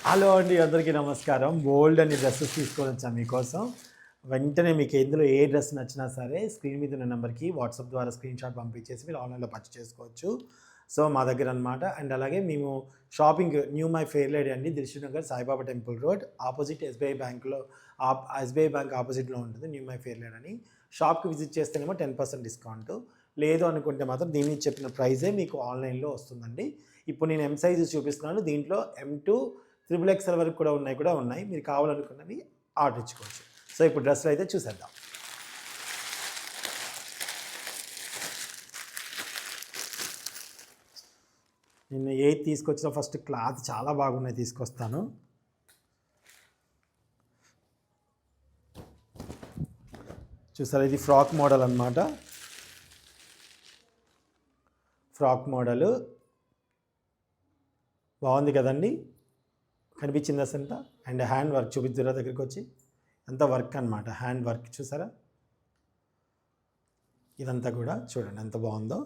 Hello అండి, అందరికీ నమస్కారం. బోల్డ్ అని డ్రెస్సెస్ తీసుకొని వచ్చాను మీకోసం. వెంటనే మీకు ఇందులో ఏ డ్రెస్ నచ్చినా సరే స్క్రీన్ మీద ఉన్న నెంబర్కి వాట్సాప్ ద్వారా స్క్రీన్ షాట్ పంపించేసి మీరు ఆన్లైన్లో పర్చేస్ చేసుకోవచ్చు. సో మా దగ్గర అనమాట. అండ్ అలాగే మేము shopping new my fair lady అండి, Dilsukh Nagar Saibaba temple road opposite SBI బ్యాంక్లో ఎస్బీఐ బ్యాంక్ ఆపోజిట్లో ఉంటుంది న్యూ మై ఫెయిర్ లేడీ అని. షాప్కి విజిట్ చేస్తేనేమో 10% డిస్కౌంట్, లేదు అనుకుంటే మాత్రం దీన్ని చెప్పిన ప్రైజే మీకు ఆన్లైన్లో వస్తుందండి. ఇప్పుడు నేను ఎం సైజు చూపిస్తున్నాను. దీంట్లో M2 XXL వరకు కూడా ఉన్నాయి. మీరు కావాలనుకున్నవి ఆర్డర్ ఇచ్చుకోవచ్చు. సో ఇప్పుడు డ్రెస్సులు అయితే చూసేద్దాం. నేను ఏది తీసుకొచ్చినా ఫస్ట్ క్లాత్ చాలా బాగున్నాయి తీసుకొస్తాను. చూసారా, ఇది ఫ్రాక్ మోడల్ అనమాట. ఫ్రాక్ మోడల్ బాగుంది కదండి, కనిపించింది అసంతా. అండ్ హ్యాండ్ వర్క్ చూపిద్దురా దగ్గరికి వచ్చి, ఎంత వర్క్ అనమాట, హ్యాండ్ వర్క్ చూసారా. ఇదంతా కూడా చూడండి ఎంత బాగుందో.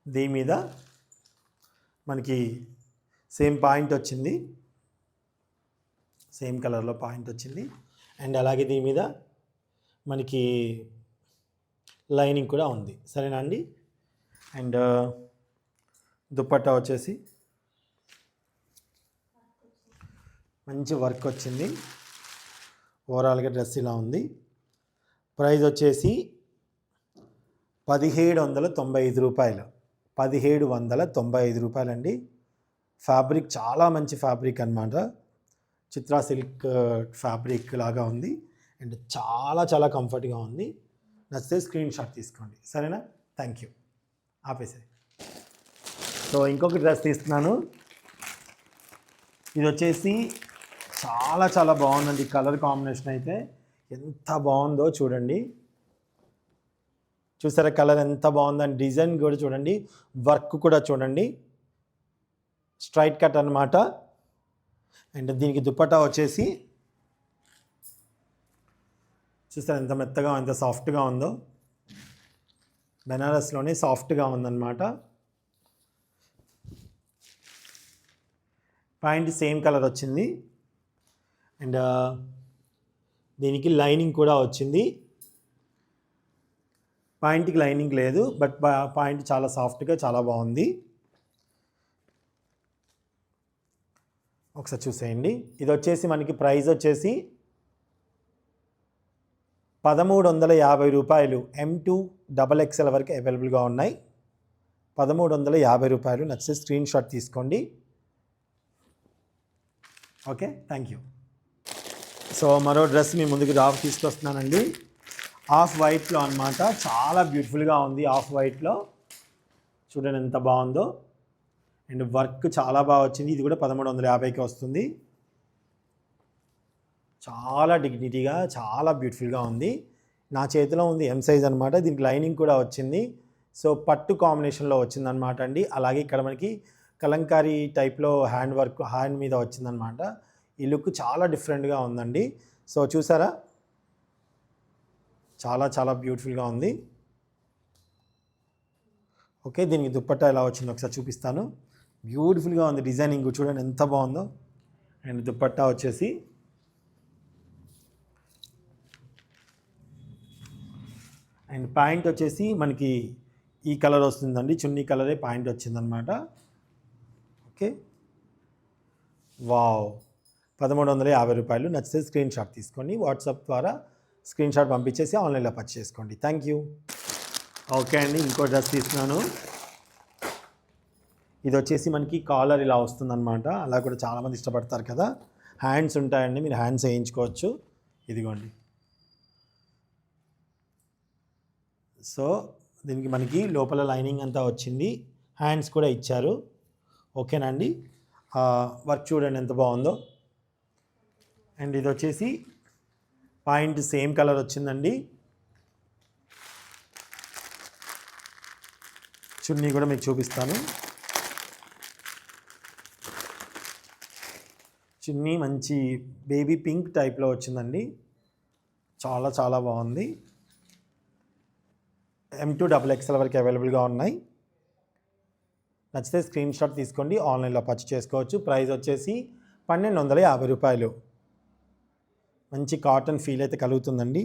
దీని మీద మనకి సేమ్ పాయింట్ వచ్చింది, సేమ్ కలర్లో పాయింట్ వచ్చింది. అండ్ అలాగే దీని మీద మనకి లైనింగ్ కూడా ఉంది, సరేనా అండి. అండ్ దుపట్టా వచ్చేసి మంచి వర్క్ వచ్చింది. ఓవరాల్గా డ్రెస్ ఇలా ఉంది. ప్రైస్ వచ్చేసి 1795 రూపాయలు. 1795 రూపాయలండి. ఫ్యాబ్రిక్ చాలా మంచి ఫ్యాబ్రిక్ అనమాట, చిత్రా సిల్క్ ఫ్యాబ్రిక్ లాగా ఉంది. అండ్ చాలా చాలా కంఫర్ట్గా ఉంది. నచ్చితే స్క్రీన్ షాట్ తీసుకోండి, సరేనా. Thank you. ఆపేసే. సో ఇంకొక డ్రెస్ తీస్తున్నాను. ఇది వచ్చేసి చాలా చాలా బాగుందండి. కలర్ కాంబినేషన్ అయితే ఎంత బాగుందో చూడండి. చూసారా కలర్ ఎంత బాగుందని, డిజైన్ కూడా చూడండి, వర్క్ కూడా చూడండి, స్ట్రైట్ కట్ అనమాట. అండ్ దీనికి దుపట్టా వచ్చేసి చూసారా ఎంత మెత్తగా ఎంత సాఫ్ట్గా ఉందో. బెనారస్లోనే సాఫ్ట్గా ఉందన్నమాట. ప్యాంట్ సేమ్ కలర్ వచ్చింది. అండ్ దీనికి లైనింగ్ కూడా వచ్చింది. పాయింట్కి లైనింగ్ లేదు, బట్ పాయింట్ చాలా సాఫ్ట్గా చాలా బాగుంది. ఒకసారి చూసేయండి. ఇది వచ్చేసి మనకి ప్రైస్ వచ్చేసి 1350 రూపాయలు. M2 XXL వరకు అవైలబుల్గా ఉన్నాయి. 1350 రూపాయలు. నచ్చితే స్క్రీన్ షాట్ తీసుకోండి. Okay, thank you. సో మరో డ్రెస్ మీ ముందుకు తీసుకొస్తున్నానండి. ఆఫ్ వైట్లో అనమాట, చాలా బ్యూటిఫుల్గా ఉంది. ఆఫ్ వైట్లో చూడండి ఎంత బాగుందో. అండ్ వర్క్ చాలా బాగా వచ్చింది. ఇది కూడా 1350కి వస్తుంది. చాలా డిగ్నిటీగా చాలా బ్యూటిఫుల్గా ఉంది. నా చేతిలో ఉంది M సైజ్ అనమాట. దీనికి లైనింగ్ కూడా వచ్చింది. సో పట్టు కాంబినేషన్లో వచ్చిందనమాట అండి. అలాగే ఇక్కడ మనకి కలంకారీ టైప్లో హ్యాండ్ వర్క్ హ్యాండ్ మీద వచ్చిందనమాట. ఈ లుక్ చాలా డిఫరెంట్గా ఉందండి. సో చూసారా, చాలా చాలా బ్యూటిఫుల్గా ఉంది. ఓకే, దీనికి దుపట్టా ఎలా వచ్చిందో ఒకసారి చూపిస్తాను. బ్యూటిఫుల్గా ఉంది, డిజైనింగ్ చూడండి ఎంత బాగుందో. అండ్ దుపట్టా వచ్చేసి అండ్ ప్యాంట్ వచ్చేసి మనకి ఈ కలర్ వస్తుందండి, చున్నీ కలరే ప్యాంట్ వచ్చిందనమాట. ఓకే, వావ్, 1350 రూపాయలు. నచ్చితే స్క్రీన్ షాట్ తీసుకోండి. వాట్సాప్ ద్వారా స్క్రీన్ షాట్ పంపించేసి ఆన్లైన్లో పర్చేస్ చేసుకోండి. Thank you. ఓకే అండి, ఇంకో డ్రెస్ తీసుకున్నాను. ఇది వచ్చేసి మనకి కాలర్ ఇలా వస్తుందన్నమాట. అలా కూడా చాలామంది ఇష్టపడతారు కదా. హ్యాండ్స్ ఉంటాయండి, మీరు హ్యాండ్స్ వేయించుకోవచ్చు. ఇదిగోండి. సో దీనికి మనకి లోపల లైనింగ్ అంతా వచ్చింది, హ్యాండ్స్ కూడా ఇచ్చారు. ఓకేనండి. వర్క్ చూడండి ఎంత బాగుందో. అండ్ ఇది వచ్చేసి పాయింట్ సేమ్ కలర్ వచ్చిందండి. చున్నీ కూడా మీకు చూపిస్తాను. చున్నీ మంచి బేబీ పింక్ టైప్లో వచ్చిందండి. చాలా చాలా బాగుంది. M2 XXL వరకు అవైలబుల్గా ఉన్నాయి. నచ్చితే స్క్రీన్ షాట్ తీసుకోండి, ఆన్లైన్లో పర్చేస్ చేసుకోవచ్చు. ప్రైస్ వచ్చేసి 1250 రూపాయలు. మంచి కాటన్ ఫీల్ అయితే కలుగుతుందండి.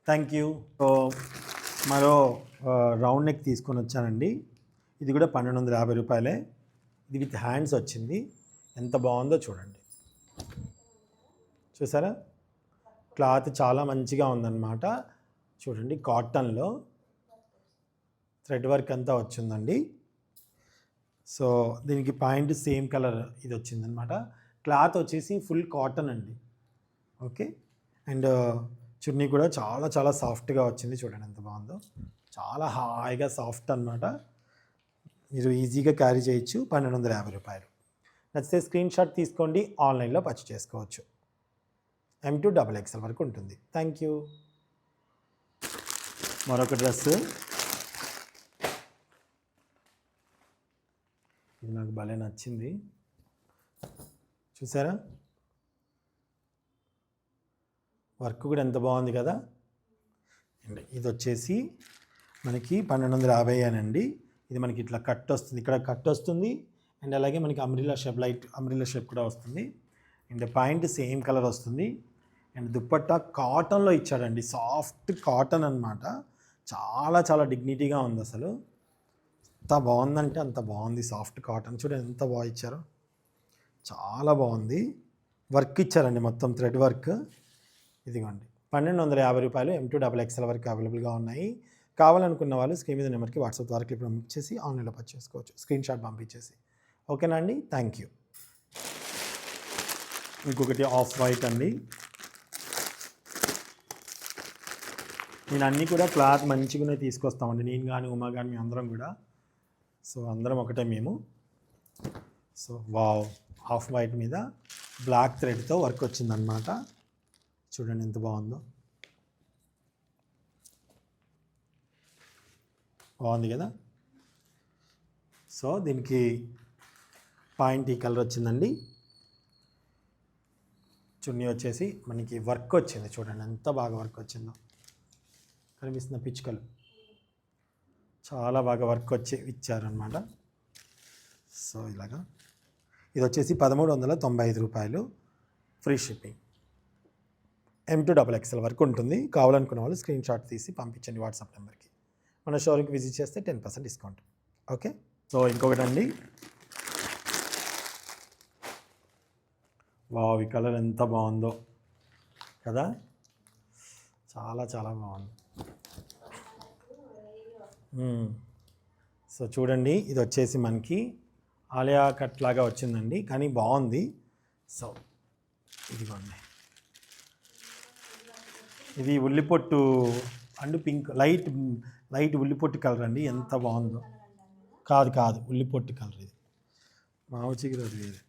Thank you. సో మరో రౌండ్ నెక్ తీసుకొని వచ్చానండి. ఇది కూడా 1250 రూపాయలే. ఇది విత్ హ్యాండ్స్ వచ్చింది. ఎంత బాగుందో చూడండి. చూసారా, క్లాత్ చాలా మంచిగా ఉందన్నమాట. చూడండి, కాటన్లో థ్రెడ్ వర్క్ అంతా వచ్చిందండి. సో దీనికి పాయింట్ సేమ్ కలర్ ఇది వచ్చిందనమాట. క్లాత్ వచ్చేసి ఫుల్ కాటన్ అండి. ఓకే, అండ్ చున్నీ కూడా చాలా చాలా సాఫ్ట్గా వచ్చింది. చూడండి ఎంత బాగుందో, చాలా హాయిగా సాఫ్ట్ అనమాట. మీరు ఈజీగా క్యారీ చేయొచ్చు. 1250 రూపాయలు. నచ్చితే స్క్రీన్ షాట్ తీసుకోండి, ఆన్లైన్లో పర్చేస్ చేసుకోవచ్చు. M2 XXL వరకు ఉంటుంది. Thank you. మరొక డ్రెస్, ఇది నాకు భలే నచ్చింది. చూసారా, వర్క్ కూడా ఎంత బాగుంది కదా. అండ్ ఇది వచ్చేసి మనకి 1250 అనండి. ఇది మనకి ఇట్లా కట్ వస్తుంది, ఇక్కడ కట్ వస్తుంది. అండ్ అలాగే మనకి umbrella shape, light umbrella shape కూడా వస్తుంది. అండ్ పాయింట్ సేమ్ కలర్ వస్తుంది. అండ్ దుప్పట్టా కాటన్లో ఇచ్చాడండి, సాఫ్ట్ కాటన్ అనమాట. చాలా చాలా డిగ్నిటీగా ఉంది. అసలు ఎంత బాగుందంటే అంత బాగుంది. సాఫ్ట్ కాటన్ చూడండి ఎంత బాగా ఇచ్చారో, చాలా బాగుంది. వర్క్ ఇచ్చారండి, మొత్తం థ్రెడ్ వర్క్. ఇదిగోండి 1250 రూపాయలు. M2 XXL వరకు అవైలబుల్గా ఉన్నాయి. కావాలనుకున్న వాళ్ళు స్క్రీన్ మీద నెంబర్కి వాట్సాప్ ద్వారా క్లిప్ పంపించేసి ఆన్లైన్లో పర్చేస్ చేసుకోవచ్చు, స్క్రీన్ షాట్ పంపించేసి. ఓకేనా అండి, థ్యాంక్ యూ. ఇంకొకటి ఆఫ్ వైట్ అండి. నేను అన్నీ కూడా క్లాత్ మంచిగానే తీసుకొస్తామండి, నేను కానీ ఉమా కానీ మేము అందరం కూడా. సో అందరం ఒకటే మేము. సో వావ్, ఆఫ్ వైట్ మీద బ్లాక్ థ్రెడ్తో వర్క్ వచ్చిందనమాట. చూడండి ఎంత బాగుందో, బాగుంది కదా. సో దీనికి పాయింట్ ఈ కలర్ వచ్చిందండి. చున్నీ వచ్చేసి మనకి వర్క్ వచ్చింది. చూడండి ఎంత బాగా వర్క్ వచ్చిందో, కనిపిస్తున్న పిచ్చుకలు చాలా బాగా వర్క్ వచ్చి ఇచ్చారనమాట. సో ఇలాగా ఇది వచ్చేసి 1395 రూపాయలు, ఫ్రీ షిప్పింగ్. M2 XXL వరకు ఉంటుంది. కావాలనుకున్న వాళ్ళు స్క్రీన్ షాట్ తీసి పంపించండి వాట్సాప్ నెంబర్కి. మన షోరూమ్కి విజిట్ చేస్తే 10% డిస్కౌంట్. ఓకే. సో ఇంకొకటి అండి, వావ్, ఈ కలర్ ఎంత బాగుందో కదా, చాలా చాలా బాగుంది. సో చూడండి, ఇది వచ్చేసి మనకి ఆలియా కట్ లాగా వచ్చిందండి, కానీ బాగుంది. సో ఇదిగోండి, ఇది ఉల్లిపొట్టు అండ్ పింక్, లైట్ ఉల్లిపొట్టు కలర్ అండి. ఎంత బాగుందో. కాదు ఉల్లిపొట్టు కలర్, ఇది మావు చిగురు అది వేరే.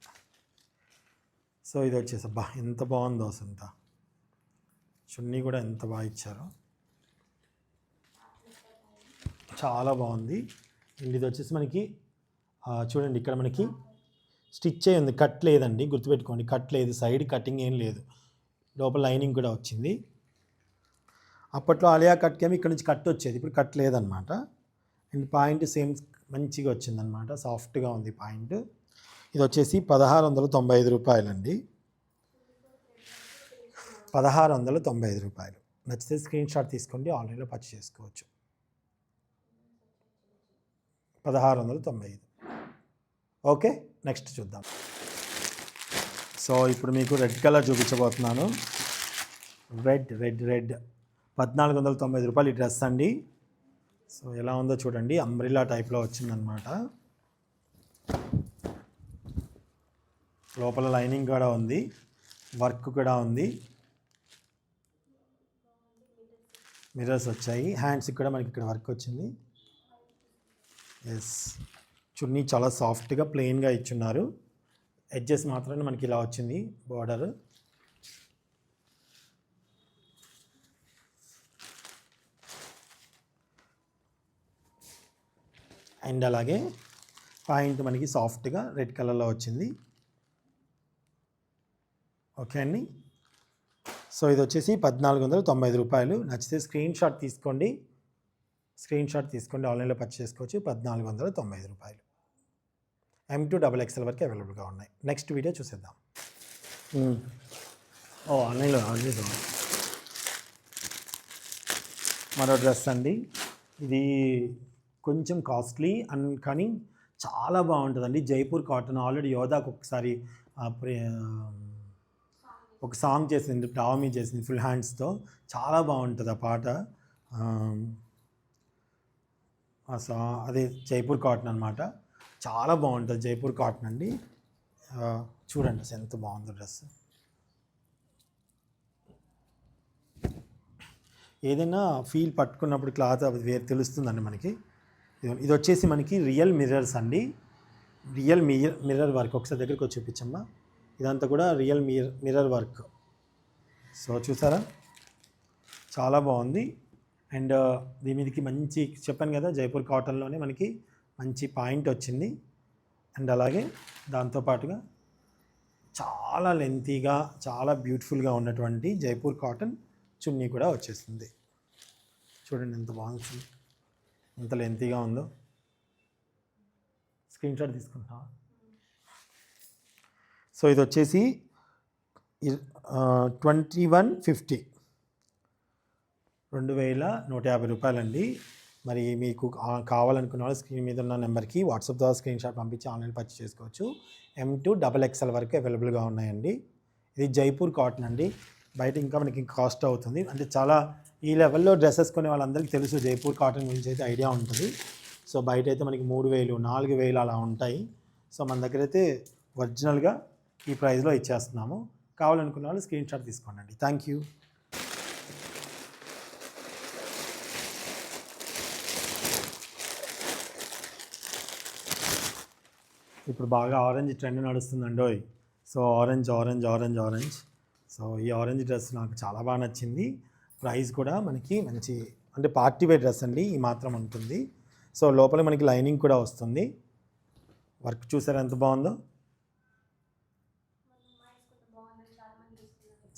సో ఇది వచ్చేసి అబ్బా ఎంత బాగుందో అసలు. అంత చున్నీ కూడా ఎంత బాగా ఇచ్చారో, చాలా బాగుంది. అండ్ ఇది వచ్చేసి మనకి చూడండి, ఇక్కడ మనకి స్టిచ్ అయ్యి ఉంది, కట్ లేదండి, గుర్తుపెట్టుకోండి. కట్ లేదు, సైడ్ కటింగ్ ఏం లేదు, లోపల లైనింగ్ కూడా వచ్చింది. అప్పట్లో ఆలియా కట్కేమో ఇక్కడ నుంచి కట్ వచ్చేది, ఇప్పుడు కట్ లేదనమాట. అండ్ పాయింట్ సేమ్ మంచిగా వచ్చిందనమాట, సాఫ్ట్గా ఉంది పాయింట్. ఇది వచ్చేసి 1695 రూపాయలండి, 1695 రూపాయలు. నచ్చితే స్క్రీన్ షాట్ తీసుకోండి, ఆన్లైన్లో పర్చేస్ చేసుకోవచ్చు. 1695. ఓకే, నెక్స్ట్ చూద్దాం. సో ఇప్పుడు మీకు రెడ్ కలర్ చూపించబోతున్నాను. రెడ్ 1490 రూపాయలు ఈ డ్రెస్ అండి. సో ఎలా ఉందో చూడండి, అంబ్రిల్లా టైప్లో వచ్చిందనమాట. లోపల లైనింగ్ కూడా ఉంది, వర్క్ కూడా ఉంది, మిర్రర్స్ వచ్చాయి. హ్యాండ్స్కి కూడా మనకి ఇక్కడ వర్క్ వచ్చింది. ఎస్, చున్నీ చాలా సాఫ్ట్గా ప్లెయిన్గా ఇచ్చున్నారు. ఎడ్జెస్ మాత్రమే మనకి ఇలా వచ్చింది బార్డర్. అండ్ అలాగే పాయింట్ మనకి సాఫ్ట్గా రెడ్ కలర్లో వచ్చింది. ఓకే అండి. సో ఇది వచ్చేసి 1490 రూపాయలు. నచ్చితే స్క్రీన్ షాట్ తీసుకోండి, ఆన్లైన్లో పర్చేస్ చేసుకోవచ్చు. 1490 రూపాయలు. M2 XXL వరకు అవైలబుల్గా ఉన్నాయి. నెక్స్ట్ వీడియో చూసేద్దాం. ఆన్లైన్లో ఆర్డర్ చేద్దాం. మరో డ్రెస్ అండి. ఇది కొంచెం కాస్ట్లీ కానీ చాలా బాగుంటుందండి. జైపూర్ కాటన్. ఆల్రెడీ యోధాకు ఒకసారి ఒక సాంగ్ చేసింది, టామీ చేసింది ఫుల్ హ్యాండ్స్తో. చాలా బాగుంటుంది ఆ పాట. అదే జైపూర్ కాటన్ అనమాట. చాలా బాగుంటుంది జైపూర్ కాటన్ అండి. చూడండి అసలు ఎంత బాగుందో డ్రెస్. ఏదైనా ఫీల్ పట్టుకున్నప్పుడు క్లాత్ అది వేరు తెలుస్తుందండి మనకి. ఇది వచ్చేసి మనకి రియల్ మిర్రర్స్ అండి. Real mirror work. ఒకసారి దగ్గరికి వచ్చి చూపించమ్మా. ఇదంతా కూడా రియల్ మిర్రర్ వర్క్. సో చూసారా, చాలా బాగుంది. అండ్ దీని మీదకి మంచి చెప్పాను కదా, జైపూర్ కాటన్లోనే మనకి మంచి పాయింట్ వచ్చింది. అండ్ అలాగే దాంతోపాటుగా చాలా లెంతీగా చాలా బ్యూటిఫుల్గా ఉన్నటువంటి జైపూర్ కాటన్ చున్నీ కూడా వచ్చేస్తుంది. చూడండి ఎంత బాగుంది, ఎంత లెంతీగా ఉందో. స్క్రీన్ షాట్ తీసుకుంటా. సో ఇది వచ్చేసి 2150, 2150 రూపాయలండి. మరి మీకు కావాలనుకున్న వాళ్ళు స్క్రీన్ మీద ఉన్న నెంబర్కి వాట్సాప్ ద్వారా స్క్రీన్ షాట్ పంపించి ఆన్లైన్ పర్చేస్ చేసుకోవచ్చు. M2 XXL వరకు అవైలబుల్గా ఉన్నాయండి. ఇది జైపూర్ కాటన్ అండి. బయట ఇంకా మనకి కాస్ట్ అవుతుంది. అంటే చాలా ఈ లెవెల్లో డ్రెస్సెస్ కొనే వాళ్ళందరికీ తెలుసు జైపూర్ కాటన్ గురించి అయితే ఐడియా ఉంటుంది. సో బయట అయితే మనకి 3000, 4000 అలా ఉంటాయి. సో మన దగ్గర అయితే ఒరిజినల్గా ఈ ప్రైస్లో ఇచ్చేస్తున్నాము. కావాలనుకున్న వాళ్ళు స్క్రీన్ షాట్ తీసుకోండి. Thank you. ఇప్పుడు బాగా ఆరెంజ్ ట్రెండ్ నడుస్తుందండి. So orange. సో ఈ ఆరెంజ్ డ్రెస్ నాకు చాలా బాగా నచ్చింది. ప్రైస్ కూడా మనకి మంచి, అంటే పార్టీ వేర్ డ్రెస్ అండి. ఈ మాత్రం ఉంటుంది. సో లోపల మనకి లైనింగ్ కూడా వస్తుంది. వర్క్ చూసారా ఎంత బాగుందో.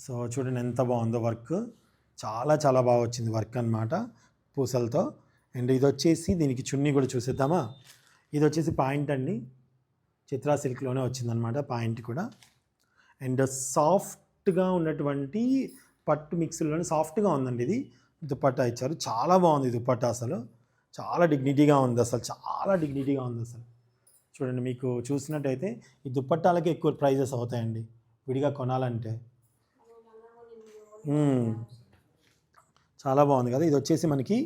సో చూడండి ఎంత బాగుందో వర్క్. చాలా బాగా వచ్చింది వర్క్ అనమాట, పూసలతో. అండ్ ఇది వచ్చేసి దీనికి చున్నీ కూడా చూసేద్దామా. ఇది వచ్చేసి పాయింట్ అండి. చిత్రా సిల్క్లోనే వచ్చిందనమాట పాయింట్ కూడా. అండ్ సాఫ్ట్గా ఉన్నటువంటి పట్టు మిక్స్లోనే సాఫ్ట్గా ఉందండి. ఇది దుపట్టా ఇచ్చారు. చాలా బాగుంది దుపట్టా. అసలు చాలా డిగ్నిటీగా ఉంది. అసలు చూడండి, మీకు చూసినట్టయితే ఈ దుపట్టాలకి ఎక్కువ ప్రైజెస్ అవుతాయండి విడిగా కొనాలంటే. చాలా బాగుంది కదా. ఇది వచ్చేసి మనకి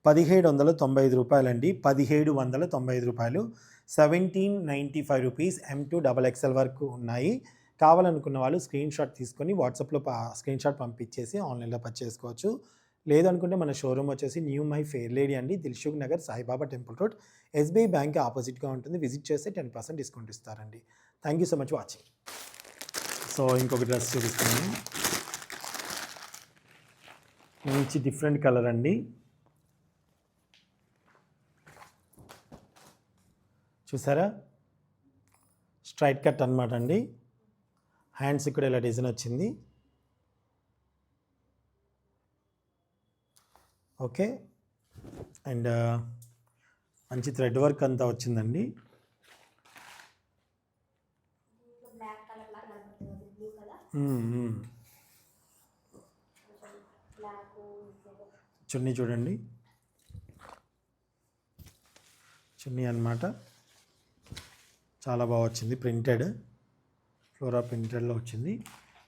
1795 రూపాయలండి. 1795 రూపాయలు. 1795 రూపీస్. M2 XXL వరకు ఉన్నాయి. కావాలనుకున్న వాళ్ళు స్క్రీన్ షాట్ తీసుకొని వాట్సాప్లో స్క్రీన్ షాట్ పంపించేసి ఆన్లైన్లో పర్చేస్ చేసుకోవచ్చు. లేదనుకుంటే మన షోరూమ్ వచ్చేసి న్యూ మై ఫెయిర్ లేడీ అండి, Dilsukh Nagar, Saibaba temple road, SBI bank ఆపోజిట్గా ఉంటుంది. విజిట్ చేస్తే 10% డిస్కౌంట్ ఇస్తారండి. Thank you so much watching. So ఇంకొక డ్రెస్ చూపిస్తున్నాను. మంచి డిఫరెంట్ కలర్ అండి. చూసారా, స్ట్రైట్ కట్ అనమాట అండి. హ్యాండ్స్ కూడా ఇలా డిజైన్ వచ్చింది. ఓకే. అండ్ మంచి థ్రెడ్ వర్క్ అంతా వచ్చిందండి. చున్నీ చూడండి, చున్నీ అన్నమాట. చాలా బాగా వచ్చింది. ప్రింటెడ్, ఫ్లోరా ప్రింటెడ్లో వచ్చింది.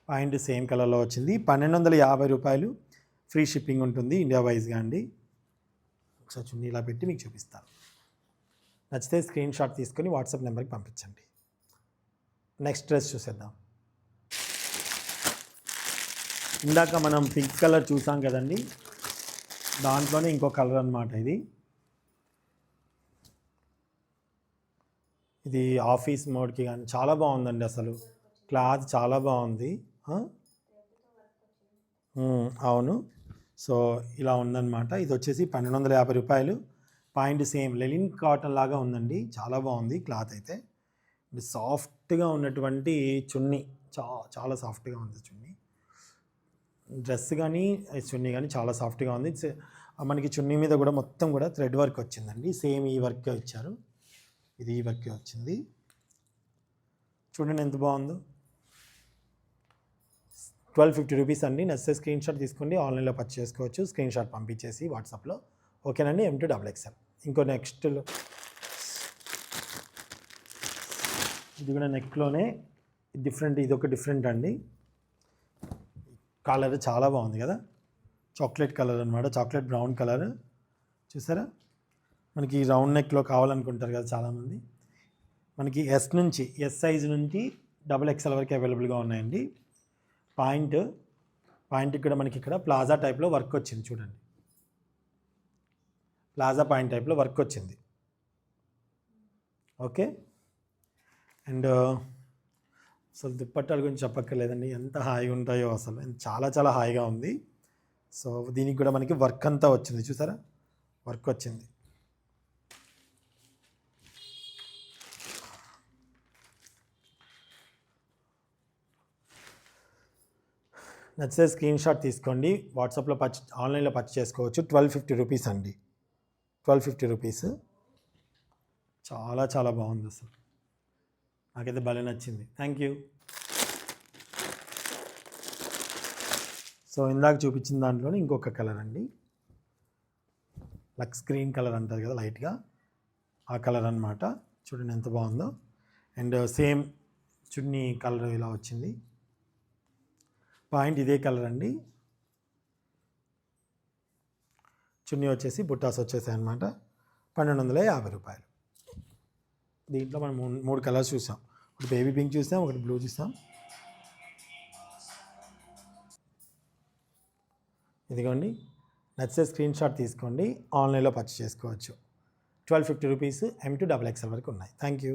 పాయింట్ సేమ్ కలర్లో వచ్చింది. 1250 రూపాయలు. ఫ్రీ షిప్పింగ్ ఉంటుంది ఇండియా వైజ్గా అండి. ఒకసారి చున్నీ ఇలా పెట్టి మీకు చూపిస్తాను. నచ్చితే స్క్రీన్ షాట్ తీసుకొని వాట్సాప్ నెంబర్కి పంపించండి. నెక్స్ట్ డ్రెస్ చూసేద్దాం. ఇందాక మనం పింక్ కలర్ చూసాం కదండి, దాంట్లోనే ఇంకో కలర్ అనమాట ఇది. ఇది ఆఫీస్ మోడ్కి కానీ చాలా బాగుందండి. అసలు క్లాత్ చాలా బాగుంది. అవును. సో ఇలా ఉందన్నమాట. ఇది వచ్చేసి 1250 రూపాయలు. పాయింట్ సేమ్ లెనిన్ కాటన్ లాగా ఉందండి. చాలా బాగుంది క్లాత్ అయితే. సాఫ్ట్గా ఉన్నటువంటి చున్నీ, చాలా సాఫ్ట్గా ఉంది చున్నీ. డ్రెస్ కానీ చున్నీ కానీ చాలా సాఫ్ట్గా ఉంది. మనకి చున్నీ మీద కూడా మొత్తం కూడా థ్రెడ్ వర్క్ వచ్చిందండి. సేమ్ ఈ వర్క్ ఇచ్చారు. ఇది ఈ వర్క్ వచ్చింది. చూడండి ఎంత బాగుందో. 1250 రూపీస్ అండి. నచ్చితే స్క్రీన్ షాట్ తీసుకోండి, ఆన్లైన్లో పర్చేస్ చేసుకోవచ్చు. స్క్రీన్ షాట్ పంపించేసి వాట్సాప్లో. ఓకేనండి. M2XXL. ఇంకో నెక్స్ట్లో ఇది కూడా నెక్లోనే డిఫరెంట్, ఇది ఒక డిఫరెంట్ అండి. కలర్ చాలా బాగుంది కదా, చాక్లెట్ కలర్ అనమాట, చాక్లెట్ బ్రౌన్ కలర్. చూసారా, మనకి రౌండ్ నెక్లో కావాలనుకుంటారు కదా చాలామంది. మనకి ఎస్ సైజు నుంచి XXL వరకు అవైలబుల్గా ఉన్నాయండి. పాయింట్కి కూడా మనకి ఇక్కడ ప్లాజా టైప్లో వర్క్ వచ్చింది చూడండి. ప్లాజా పాయింట్ టైప్లో వర్క్ వచ్చింది. ఓకే. అండ్ అసలు దుప్పట్టాల గురించి చెప్పక్కర్లేదండి, ఎంత హాయిగా ఉంటాయో అసలు, చాలా చాలా హాయిగా ఉంది. సో దీనికి కూడా మనకి వర్క్ అంతా వచ్చింది, చూసారా, వర్క్ వచ్చింది. నచ్చితే స్క్రీన్ షాట్ తీసుకోండి, వాట్సాప్లో ఆన్లైన్లో పర్చేస్ చేసుకోవచ్చు. 1250 రూపీస్ అండి, 1250 రూపీస్. చాలా చాలా బాగుంది అసలు, నాకైతే భలే నచ్చింది. Thank you. సో ఇందాక చూపించిన దాంట్లోనే ఇంకొక కలర్ అండి, లక్స్ గ్రీన్ కలర్ అంటారు కదా లైట్గా, ఆ కలర్ అనమాట. చూడండి ఎంత బాగుందో. అండ్ సేమ్ చున్నీ కలర్ ఇలా వచ్చింది. పాయింట్ ఇదే కలర్ అండి. చున్నీ వచ్చేసి బుట్టాస్ వచ్చేసాయి అనమాట. 1250 రూపాయలు. దీంట్లో మనం 3 కలర్స్ చూసాం. ఒకటి బేబీ పింక్ చూసాం, ఒకటి బ్లూ చూసాం. ఇదిగోండి, నచ్చితే స్క్రీన్ షాట్ తీసుకోండి, ఆన్లైన్లో పర్చేస్ చేసుకోవచ్చు. 1250 రూపీస్ M2XXL వరకు ఉన్నాయి. Thank you.